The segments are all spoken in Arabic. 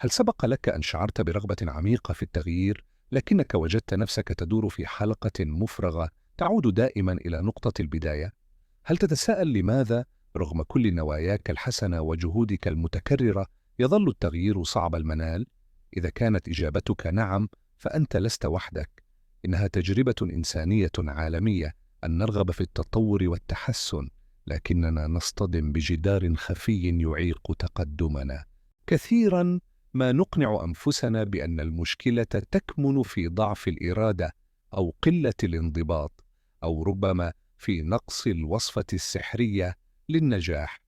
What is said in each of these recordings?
هل سبق لك أن شعرت برغبة عميقة في التغيير، لكنك وجدت نفسك تدور في حلقة مفرغة تعود دائما إلى نقطة البداية؟ هل تتساءل لماذا، رغم كل نواياك الحسنة وجهودك المتكررة، يظل التغيير صعب المنال؟ إذا كانت إجابتك نعم، فأنت لست وحدك. إنها تجربة إنسانية عالمية أن نرغب في التطور والتحسن، لكننا نصطدم بجدار خفي يعيق تقدمنا. كثيرا ما نقنع أنفسنا بأن المشكلة تكمن في ضعف الإرادة أو قلة الانضباط، أو ربما في نقص الوصفة السحرية للنجاح.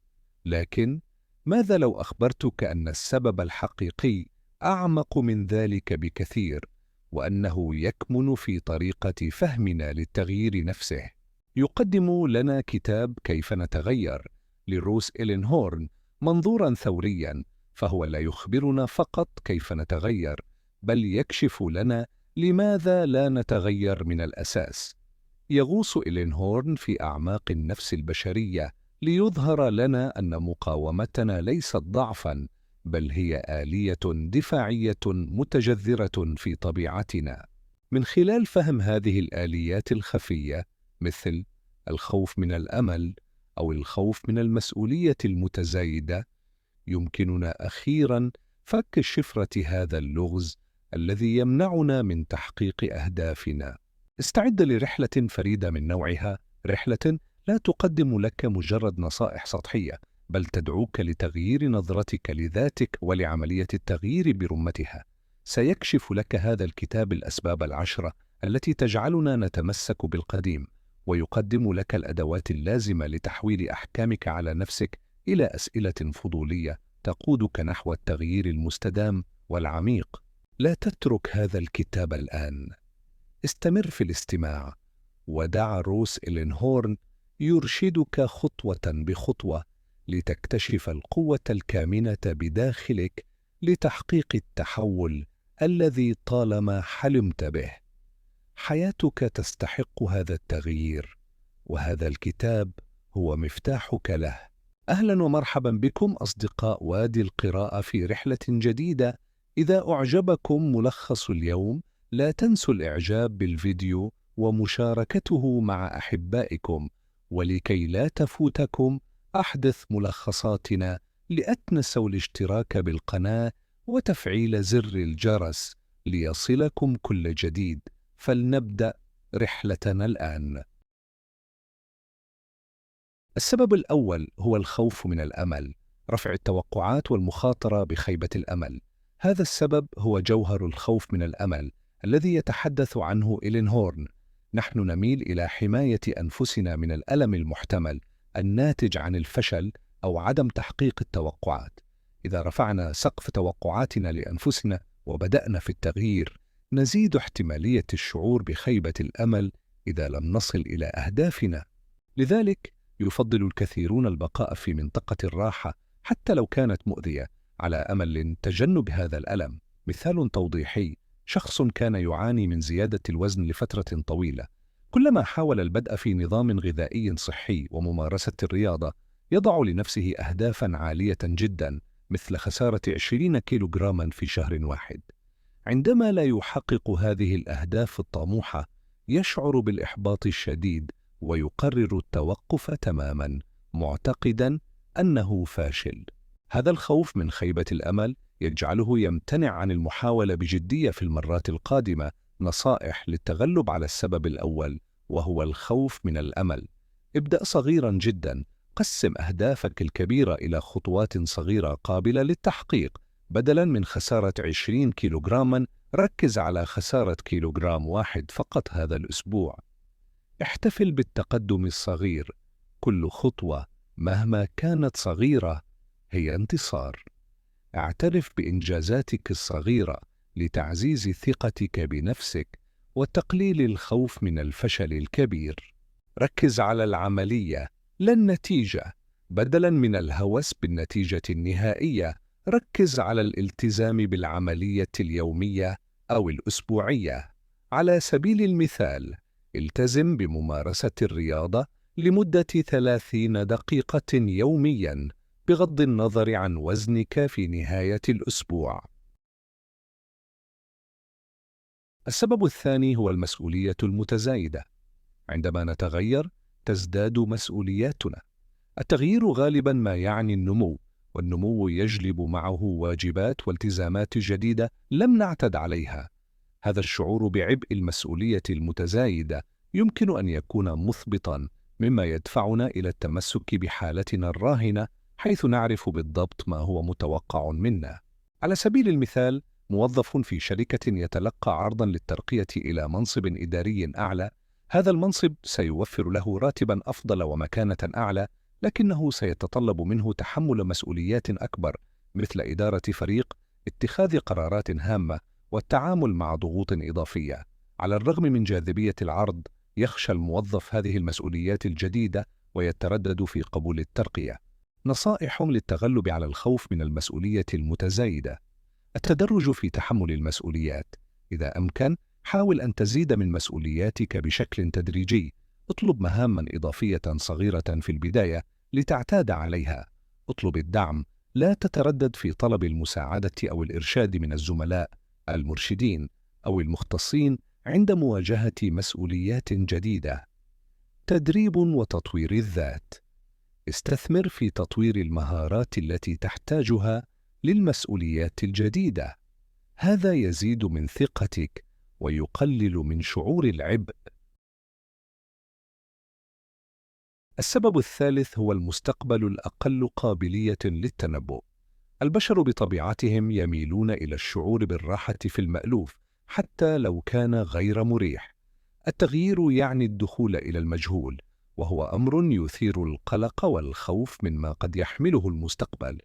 لكن ماذا لو أخبرتك أن السبب الحقيقي أعمق من ذلك بكثير، وأنه يكمن في طريقة فهمنا للتغيير نفسه؟ يقدم لنا كتاب كيف نتغير لروس إلين هورن منظوراً ثورياً، فهو لا يخبرنا فقط كيف نتغير، بل يكشف لنا لماذا لا نتغير من الأساس. يغوص إلين هورن في أعماق النفس البشرية ليظهر لنا أن مقاومتنا ليست ضعفاً، بل هي آلية دفاعية متجذرة في طبيعتنا. من خلال فهم هذه الآليات الخفية، مثل الخوف من الأمل أو الخوف من المسؤولية المتزايدة، يمكننا أخيراً فك شفرة هذا اللغز الذي يمنعنا من تحقيق أهدافنا. استعد لرحلة فريدة من نوعها، رحلة لا تقدم لك مجرد نصائح سطحية، بل تدعوك لتغيير نظرتك لذاتك ولعملية التغيير برمتها. سيكشف لك هذا الكتاب الأسباب العشرة التي تجعلنا نتمسك بالقديم، ويقدم لك الأدوات اللازمة لتحويل أحكامك على نفسك إلى أسئلة فضولية تقودك نحو التغيير المستدام والعميق. لا تترك هذا الكتاب الآن. استمر في الاستماع، ودع روس إلين هورن يرشدك خطوة بخطوة لتكتشف القوة الكامنة بداخلك لتحقيق التحول الذي طالما حلمت به. حياتك تستحق هذا التغيير، وهذا الكتاب هو مفتاحك له. أهلا ومرحبا بكم أصدقاء وادي القراءة في رحلة جديدة. إذا أعجبكم ملخص اليوم، لا تنسوا الإعجاب بالفيديو ومشاركته مع أحبائكم. ولكي لا تفوتكم أحدث ملخصاتنا، لا تنسوا الاشتراك بالقناة وتفعيل زر الجرس ليصلكم كل جديد. فلنبدأ رحلتنا الآن. السبب الأول هو الخوف من الأمل، رفع التوقعات والمخاطرة بخيبة الأمل. هذا السبب هو جوهر الخوف من الأمل الذي يتحدث عنه إلين هورن. نحن نميل إلى حماية أنفسنا من الألم المحتمل الناتج عن الفشل أو عدم تحقيق التوقعات. إذا رفعنا سقف توقعاتنا لأنفسنا وبدأنا في التغيير، نزيد احتمالية الشعور بخيبة الأمل إذا لم نصل إلى أهدافنا. لذلك يفضل الكثيرون البقاء في منطقة الراحة حتى لو كانت مؤذية، على أمل تجنب هذا الألم. مثال توضيحي: شخص كان يعاني من زيادة الوزن لفترة طويلة. كلما حاول البدء في نظام غذائي صحي وممارسة الرياضة، يضع لنفسه أهدافا عالية جدا، مثل خسارة 20 كيلوغراما في شهر واحد. عندما لا يحقق هذه الأهداف الطموحة، يشعر بالإحباط الشديد ويقرر التوقف تماما، معتقدا أنه فاشل. هذا الخوف من خيبة الأمل يجعله يمتنع عن المحاولة بجدية في المرات القادمة. نصائح للتغلب على السبب الأول، وهو الخوف من الأمل. ابدأ صغيرا جدا. قسم أهدافك الكبيرة إلى خطوات صغيرة قابلة للتحقيق. بدلا من خسارة 20 كيلوغراما، ركز على خسارة كيلوغرام واحد فقط هذا الأسبوع. احتفل بالتقدم الصغير. كل خطوة مهما كانت صغيرة هي انتصار. اعترف بإنجازاتك الصغيرة لتعزيز ثقتك بنفسك وتقليل الخوف من الفشل الكبير. ركز على العملية لا النتيجة. بدلاً من الهوس بالنتيجة النهائية، ركز على الالتزام بالعملية اليومية أو الأسبوعية. على سبيل المثال، التزم بممارسة الرياضة لمدة 30 دقيقة يومياً، بغض النظر عن وزنك في نهاية الأسبوع. السبب الثاني هو المسؤولية المتزايدة. عندما نتغير تزداد مسؤولياتنا. التغيير غالبا ما يعني النمو، والنمو يجلب معه واجبات والتزامات جديدة لم نعتد عليها. هذا الشعور بعبء المسؤولية المتزايدة يمكن أن يكون مثبطا، مما يدفعنا إلى التمسك بحالتنا الراهنة حيث نعرف بالضبط ما هو متوقع منا. على سبيل المثال، موظف في شركة يتلقى عرضا للترقية إلى منصب إداري أعلى. هذا المنصب سيوفر له راتبا أفضل ومكانة أعلى، لكنه سيتطلب منه تحمل مسؤوليات أكبر، مثل إدارة فريق، اتخاذ قرارات هامة، والتعامل مع ضغوط إضافية. على الرغم من جاذبية العرض، يخشى الموظف هذه المسؤوليات الجديدة ويتردد في قبول الترقية. نصائح للتغلب على الخوف من المسؤولية المتزايدة: التدرج في تحمل المسؤوليات. إذا أمكن، حاول أن تزيد من مسؤولياتك بشكل تدريجي. اطلب مهاما إضافية صغيرة في البداية لتعتاد عليها. اطلب الدعم، لا تتردد في طلب المساعدة أو الإرشاد من الزملاء، المرشدين، أو المختصين عند مواجهة مسؤوليات جديدة. تدريب وتطوير الذات. استثمر في تطوير المهارات التي تحتاجها للمسؤوليات الجديدة. هذا يزيد من ثقتك ويقلل من شعور العبء. السبب الثالث هو المستقبل الأقل قابلية للتنبؤ. البشر بطبيعتهم يميلون إلى الشعور بالراحة في المألوف حتى لو كان غير مريح. التغيير يعني الدخول إلى المجهول، وهو أمر يثير القلق والخوف مما قد يحمله المستقبل.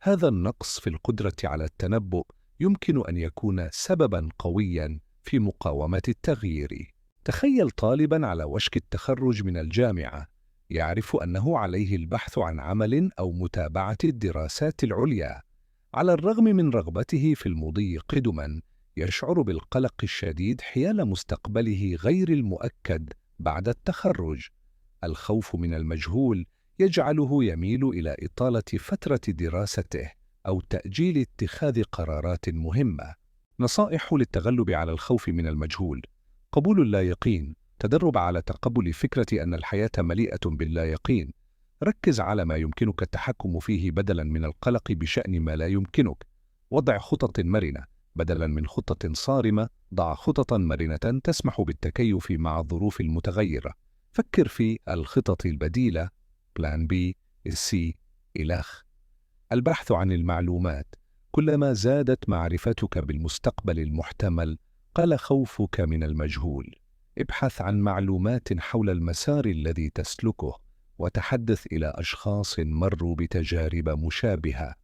هذا النقص في القدرة على التنبؤ يمكن أن يكون سبباً قوياً في مقاومة التغيير. تخيل طالباً على وشك التخرج من الجامعة، يعرف أنه عليه البحث عن عمل أو متابعة الدراسات العليا. على الرغم من رغبته في المضي قدماً، يشعر بالقلق الشديد حيال مستقبله غير المؤكد بعد التخرج. الخوف من المجهول يجعله يميل إلى إطالة فترة دراسته أو تأجيل اتخاذ قرارات مهمة. نصائح للتغلب على الخوف من المجهول: قبول اللا يقين. تدرب على تقبل فكرة أن الحياة مليئة باللا يقين. ركز على ما يمكنك التحكم فيه بدلاً من القلق بشأن ما لا يمكنك. وضع خطط مرنة بدلاً من خطة صارمة. ضع خططاً مرنة تسمح بالتكيف مع الظروف المتغيرة. فكر في الخطط البديلة Plan B، C، إلخ. البحث عن المعلومات. كلما زادت معرفتك بالمستقبل المحتمل، قل خوفك من المجهول. ابحث عن معلومات حول المسار الذي تسلكه، وتحدث إلى أشخاص مروا بتجارب مشابهة.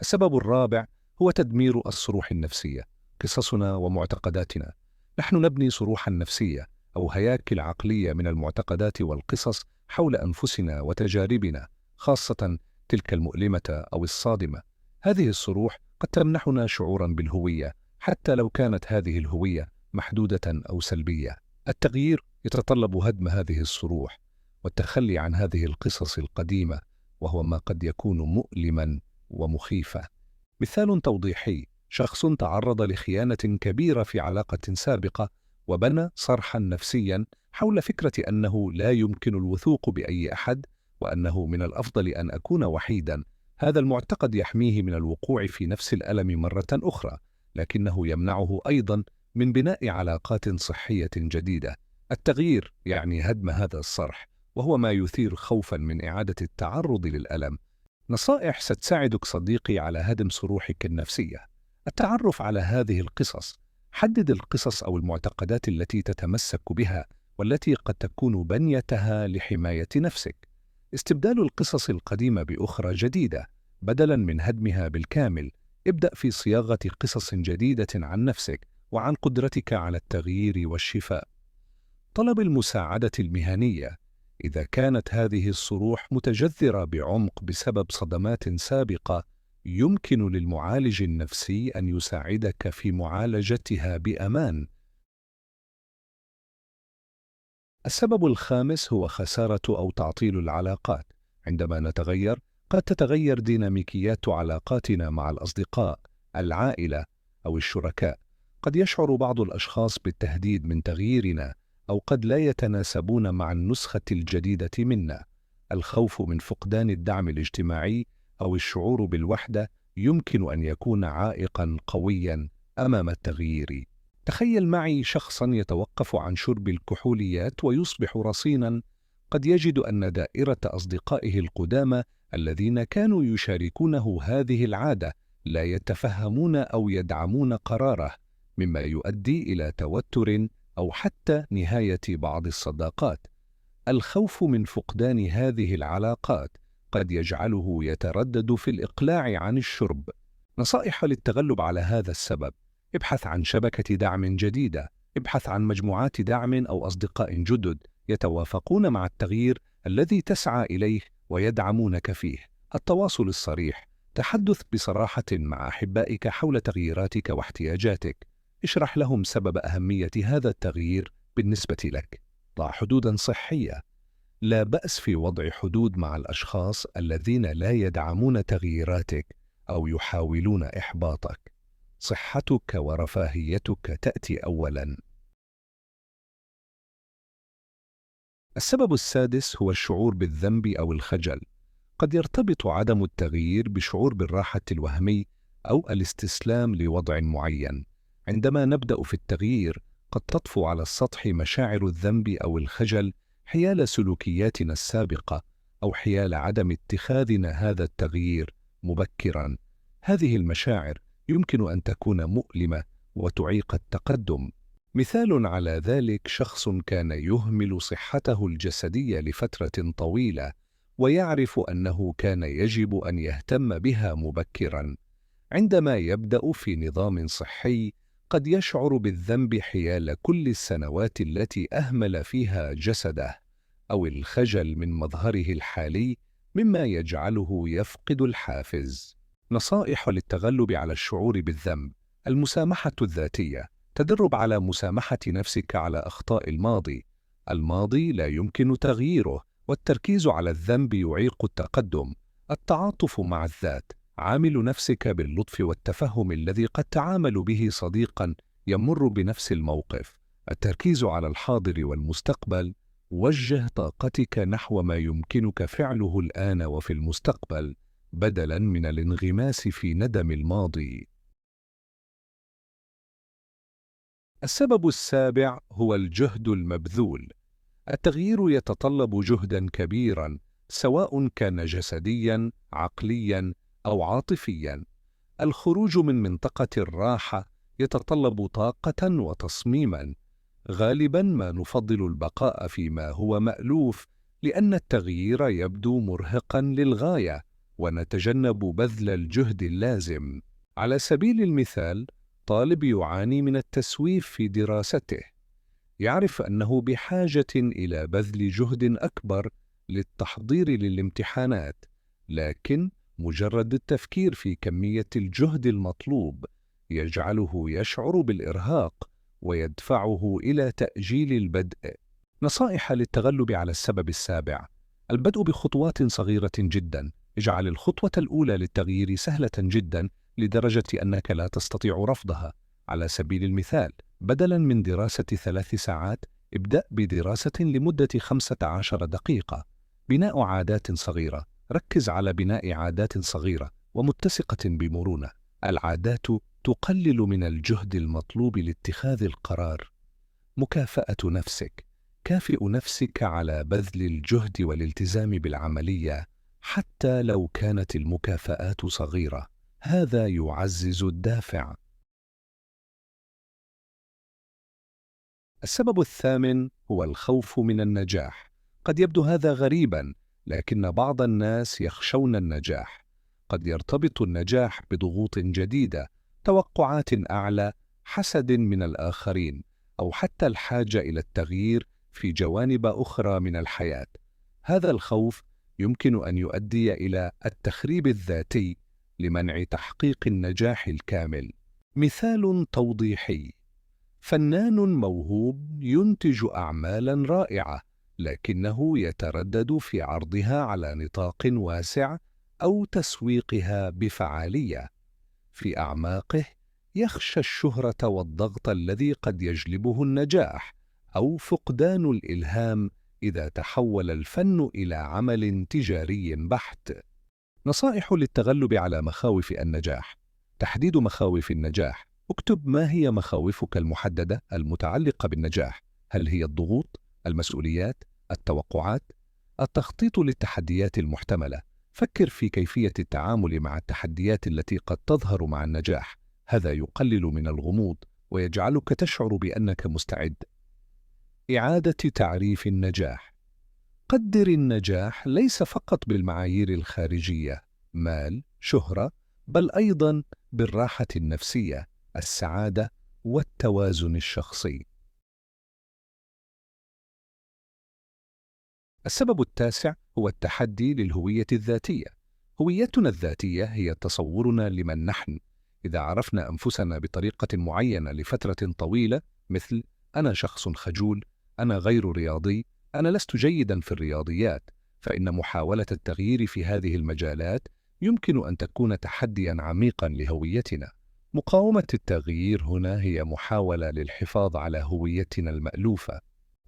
السبب الرابع هو تدمير الصروح النفسية، قصصنا ومعتقداتنا. نحن نبني صروحا نفسية أو هياكل عقلية من المعتقدات والقصص حول أنفسنا وتجاربنا، خاصة تلك المؤلمة أو الصادمة. هذه الصروح قد تمنحنا شعورا بالهوية، حتى لو كانت هذه الهوية محدودة أو سلبية. التغيير يتطلب هدم هذه الصروح والتخلي عن هذه القصص القديمة، وهو ما قد يكون مؤلما ومخيفة. مثال توضيحي: شخص تعرض لخيانة كبيرة في علاقة سابقة، وبنى صرحا نفسيا حول فكرة أنه لا يمكن الوثوق بأي أحد، وأنه من الأفضل أن أكون وحيدا. هذا المعتقد يحميه من الوقوع في نفس الألم مرة أخرى، لكنه يمنعه أيضا من بناء علاقات صحية جديدة. التغيير يعني هدم هذا الصرح، وهو ما يثير خوفا من إعادة التعرض للألم. نصائح ستساعدك صديقي على هدم صروحك النفسية: التعرف على هذه القصص. حدد القصص أو المعتقدات التي تتمسك بها والتي قد تكون بنيتها لحماية نفسك. استبدال القصص القديمة بأخرى جديدة بدلاً من هدمها بالكامل. ابدأ في صياغة قصص جديدة عن نفسك وعن قدرتك على التغيير والشفاء. طلب المساعدة المهنية. إذا كانت هذه الصروح متجذرة بعمق بسبب صدمات سابقة، يمكن للمعالج النفسي أن يساعدك في معالجتها بأمان. السبب الخامس هو خسارة أو تعطيل العلاقات. عندما نتغير، قد تتغير ديناميكيات علاقاتنا مع الأصدقاء، العائلة، أو الشركاء. قد يشعر بعض الأشخاص بالتهديد من تغييرنا، أو قد لا يتناسبون مع النسخة الجديدة منا. الخوف من فقدان الدعم الاجتماعي أو الشعور بالوحدة يمكن أن يكون عائقاً قوياً أمام التغيير. تخيل معي شخصاً يتوقف عن شرب الكحوليات ويصبح رصيناً. قد يجد أن دائرة أصدقائه القدامى الذين كانوا يشاركونه هذه العادة لا يتفهمون أو يدعمون قراره، مما يؤدي إلى توتر أو حتى نهاية بعض الصداقات. الخوف من فقدان هذه العلاقات قد يجعله يتردد في الإقلاع عن الشرب. نصائح للتغلب على هذا السبب: ابحث عن شبكة دعم جديدة. ابحث عن مجموعات دعم أو أصدقاء جدد يتوافقون مع التغيير الذي تسعى إليه ويدعمونك فيه. التواصل الصريح: تحدث بصراحة مع أحبائك حول تغييراتك واحتياجاتك. اشرح لهم سبب أهمية هذا التغيير بالنسبة لك. ضع حدوداً صحية. لا بأس في وضع حدود مع الأشخاص الذين لا يدعمون تغييراتك أو يحاولون إحباطك. صحتك ورفاهيتك تأتي أولاً. السبب السادس هو الشعور بالذنب أو الخجل. قد يرتبط عدم التغيير بشعور بالراحة الوهمي أو الاستسلام لوضع معين. عندما نبدأ في التغيير قد تطفو على السطح مشاعر الذنب أو الخجل حيال سلوكياتنا السابقة، أو حيال عدم اتخاذنا هذا التغيير مبكراً. هذه المشاعر يمكن أن تكون مؤلمة وتعيق التقدم. مثال على ذلك شخص كان يهمل صحته الجسدية لفترة طويلة، ويعرف أنه كان يجب أن يهتم بها مبكراً. عندما يبدأ في نظام صحي قد يشعر بالذنب حيال كل السنوات التي أهمل فيها جسده، أو الخجل من مظهره الحالي، مما يجعله يفقد الحافز. نصائح للتغلب على الشعور بالذنب: المسامحة الذاتية. تدرب على مسامحة نفسك على أخطاء الماضي. الماضي لا يمكن تغييره، والتركيز على الذنب يعيق التقدم. التعاطف مع الذات. عامل نفسك باللطف والتفهم الذي قد تعامل به صديقاً يمر بنفس الموقف. التركيز على الحاضر والمستقبل. وجه طاقتك نحو ما يمكنك فعله الآن وفي المستقبل، بدلاً من الانغماس في ندم الماضي. السبب السابع هو الجهد المبذول. التغيير يتطلب جهداً كبيراً، سواء كان جسدياً، عقلياً، أو عاطفياً. الخروج من منطقة الراحة يتطلب طاقة وتصميماً. غالباً ما نفضل البقاء فيما هو مألوف، لأن التغيير يبدو مرهقاً للغاية، ونتجنب بذل الجهد اللازم. على سبيل المثال، طالب يعاني من التسويف في دراسته يعرف أنه بحاجة إلى بذل جهد أكبر للتحضير للامتحانات، لكن مجرد التفكير في كمية الجهد المطلوب يجعله يشعر بالإرهاق ويدفعه إلى تأجيل البدء. نصائح للتغلب على السبب السابع: البدء بخطوات صغيرة جدا. اجعل الخطوة الأولى للتغيير سهلة جدا لدرجة أنك لا تستطيع رفضها. على سبيل المثال، بدلاً من دراسة 3 ساعات، ابدأ بدراسة لمدة 15 دقيقة. بناء عادات صغيرة. ركز على بناء عادات صغيرة ومتسقة بمرونة. العادات تقلل من الجهد المطلوب لاتخاذ القرار. مكافأة نفسك. كافئ نفسك على بذل الجهد والالتزام بالعملية، حتى لو كانت المكافآت صغيرة. هذا يعزز الدافع. السبب الثامن هو الخوف من النجاح. قد يبدو هذا غريباً، لكن بعض الناس يخشون النجاح. قد يرتبط النجاح بضغوط جديدة، توقعات أعلى، حسد من الآخرين، أو حتى الحاجة إلى التغيير في جوانب أخرى من الحياة. هذا الخوف يمكن أن يؤدي إلى التخريب الذاتي لمنع تحقيق النجاح الكامل. مثال توضيحي: فنان موهوب ينتج أعمالاً رائعة، لكنه يتردد في عرضها على نطاق واسع أو تسويقها بفعالية. في أعماقه يخشى الشهرة والضغط الذي قد يجلبه النجاح، أو فقدان الإلهام إذا تحول الفن إلى عمل تجاري بحت. نصائح للتغلب على مخاوف النجاح. تحديد مخاوف النجاح. اكتب ما هي مخاوفك المحددة المتعلقة بالنجاح. هل هي الضغوط، المسؤوليات، التوقعات؟ التخطيط للتحديات المحتملة. فكر في كيفية التعامل مع التحديات التي قد تظهر مع النجاح. هذا يقلل من الغموض ويجعلك تشعر بأنك مستعد. إعادة تعريف النجاح. قدر النجاح ليس فقط بالمعايير الخارجية، مال، شهرة، بل أيضاً بالراحة النفسية، السعادة، والتوازن الشخصي. السبب التاسع هو التحدي للهوية الذاتية. هويتنا الذاتية هي تصورنا لمن نحن. إذا عرفنا أنفسنا بطريقة معينة لفترة طويلة، مثل أنا شخص خجول، أنا غير رياضي، أنا لست جيداً في الرياضيات، فإن محاولة التغيير في هذه المجالات يمكن أن تكون تحدياً عميقاً لهويتنا. مقاومة التغيير هنا هي محاولة للحفاظ على هويتنا المألوفة.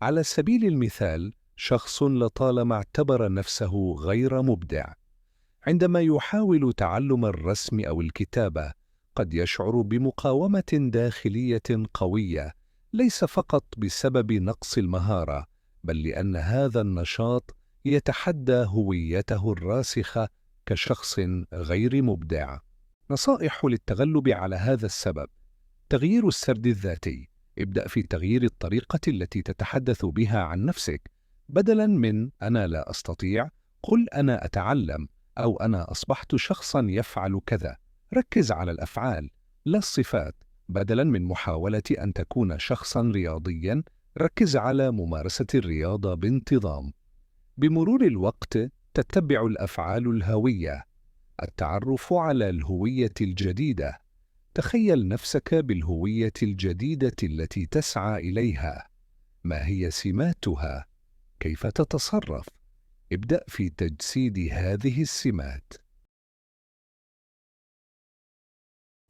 على سبيل المثال، شخص لطالما اعتبر نفسه غير مبدع. عندما يحاول تعلم الرسم أو الكتابة، قد يشعر بمقاومة داخلية قوية، ليس فقط بسبب نقص المهارة، بل لأن هذا النشاط يتحدى هويته الراسخة كشخص غير مبدع. نصائح للتغلب على هذا السبب. تغيير السرد الذاتي. ابدأ في تغيير الطريقة التي تتحدث بها عن نفسك. بدلاً من أنا لا أستطيع، قل أنا أتعلم، أو أنا أصبحت شخصاً يفعل كذا. ركز على الأفعال لا الصفات. بدلاً من محاولة أن تكون شخصاً رياضياً، ركز على ممارسة الرياضة بانتظام. بمرور الوقت تتبع الأفعال الهوية. التعرف على الهوية الجديدة. تخيل نفسك بالهوية الجديدة التي تسعى إليها. ما هي سماتها؟ كيف تتصرف؟ ابدأ في تجسيد هذه السمات.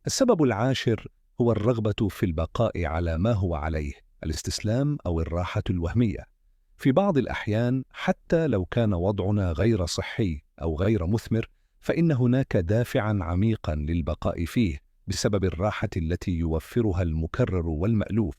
السبب العاشر هو الرغبة في البقاء على ما هو عليه، الاستسلام أو الراحة الوهمية. في بعض الأحيان، حتى لو كان وضعنا غير صحي أو غير مثمر، فإن هناك دافعاً عميقاً للبقاء فيه بسبب الراحة التي يوفرها المكرر والمألوف.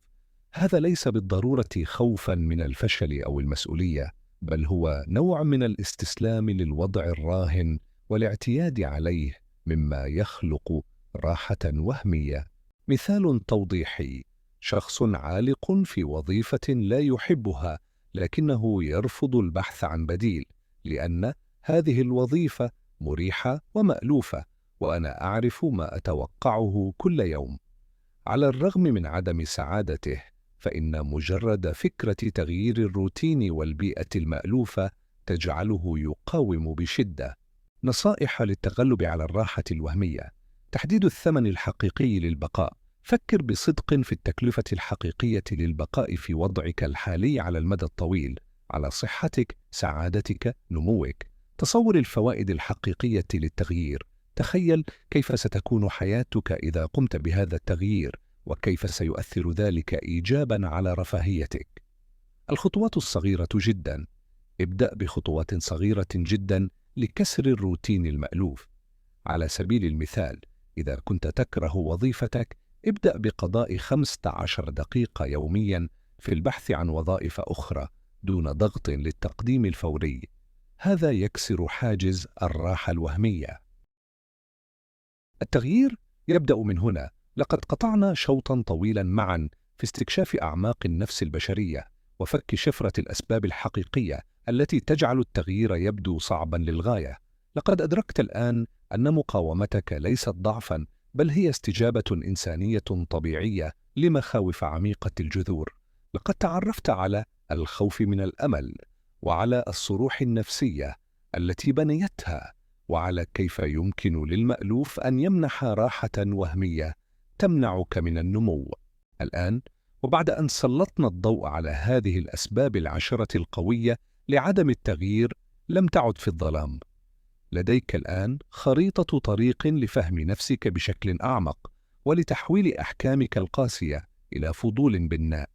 هذا ليس بالضرورة خوفاً من الفشل أو المسؤولية، بل هو نوع من الاستسلام للوضع الراهن والاعتياد عليه، مما يخلق راحة وهمية. مثال توضيحي: شخص عالق في وظيفة لا يحبها، لكنه يرفض البحث عن بديل، لأن هذه الوظيفة مريحة ومألوفة، وأنا أعرف ما أتوقعه كل يوم. على الرغم من عدم سعادته، فإن مجرد فكرة تغيير الروتين والبيئة المألوفة تجعله يقاوم بشدة. نصائح للتغلب على الراحة الوهمية. تحديد الثمن الحقيقي للبقاء. فكر بصدق في التكلفة الحقيقية للبقاء في وضعك الحالي على المدى الطويل، على صحتك، سعادتك، نموك. تصور الفوائد الحقيقية للتغيير. تخيل كيف ستكون حياتك إذا قمت بهذا التغيير، وكيف سيؤثر ذلك إيجاباً على رفاهيتك. الخطوات الصغيرة جداً. ابدأ بخطوات صغيرة جداً لكسر الروتين المألوف. على سبيل المثال، إذا كنت تكره وظيفتك، ابدأ بقضاء 15 دقيقة يومياً في البحث عن وظائف أخرى دون ضغط للتقديم الفوري. هذا يكسر حاجز الراحة الوهمية. التغيير يبدأ من هنا. لقد قطعنا شوطاً طويلاً معاً في استكشاف أعماق النفس البشرية وفك شفرة الأسباب الحقيقية التي تجعل التغيير يبدو صعباً للغاية. لقد أدركت الآن أن مقاومتك ليست ضعفاً، بل هي استجابة إنسانية طبيعية لمخاوف عميقة الجذور. لقد تعرفت على الخوف من الأمل، وعلى الصروح النفسية التي بنيتها، وعلى كيف يمكن للمألوف أن يمنح راحة وهمية تمنعك من النمو. الآن، وبعد أن سلطنا الضوء على هذه الأسباب العشرة القوية لعدم التغيير، لم تعد في الظلام. لديك الآن خريطة طريق لفهم نفسك بشكل أعمق، ولتحويل أحكامك القاسية إلى فضول بناء.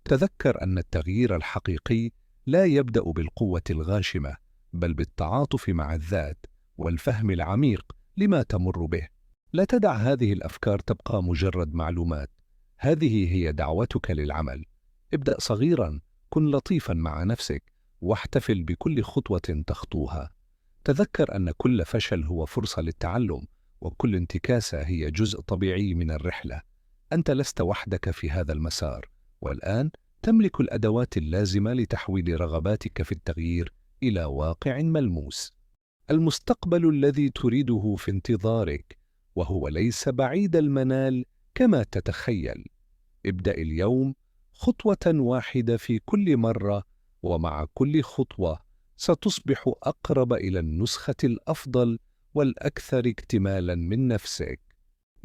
تذكر أن التغيير الحقيقي لا يبدأ بالقوة الغاشمة، بل بالتعاطف مع الذات والفهم العميق لما تمر به. لا تدع هذه الأفكار تبقى مجرد معلومات، هذه هي دعوتك للعمل. ابدأ صغيرا، كن لطيفا مع نفسك، واحتفل بكل خطوة تخطوها. تذكر أن كل فشل هو فرصة للتعلم، وكل انتكاسة هي جزء طبيعي من الرحلة. أنت لست وحدك في هذا المسار، والآن تملك الأدوات اللازمة لتحويل رغباتك في التغيير إلى واقع ملموس. المستقبل الذي تريده في انتظارك، وهو ليس بعيد المنال كما تتخيل. ابدأ اليوم خطوة واحدة في كل مرة، ومع كل خطوة ستصبح أقرب إلى النسخة الأفضل والأكثر اكتمالاً من نفسك.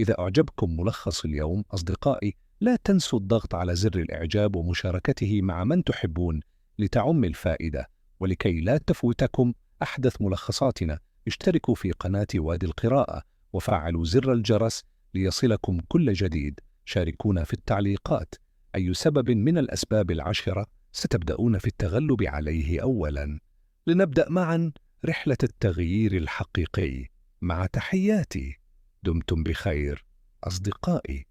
إذا أعجبكم ملخص اليوم أصدقائي، لا تنسوا الضغط على زر الإعجاب ومشاركته مع من تحبون لتعم الفائدة. ولكي لا تفوتكم أحدث ملخصاتنا، اشتركوا في قناة وادي القراءة وفعلوا زر الجرس ليصلكم كل جديد. شاركونا في التعليقات أي سبب من الأسباب العشرة ستبدأون في التغلب عليه أولاً، لنبدأ معاً رحلة التغيير الحقيقي. مع تحياتي، دمتم بخير أصدقائي.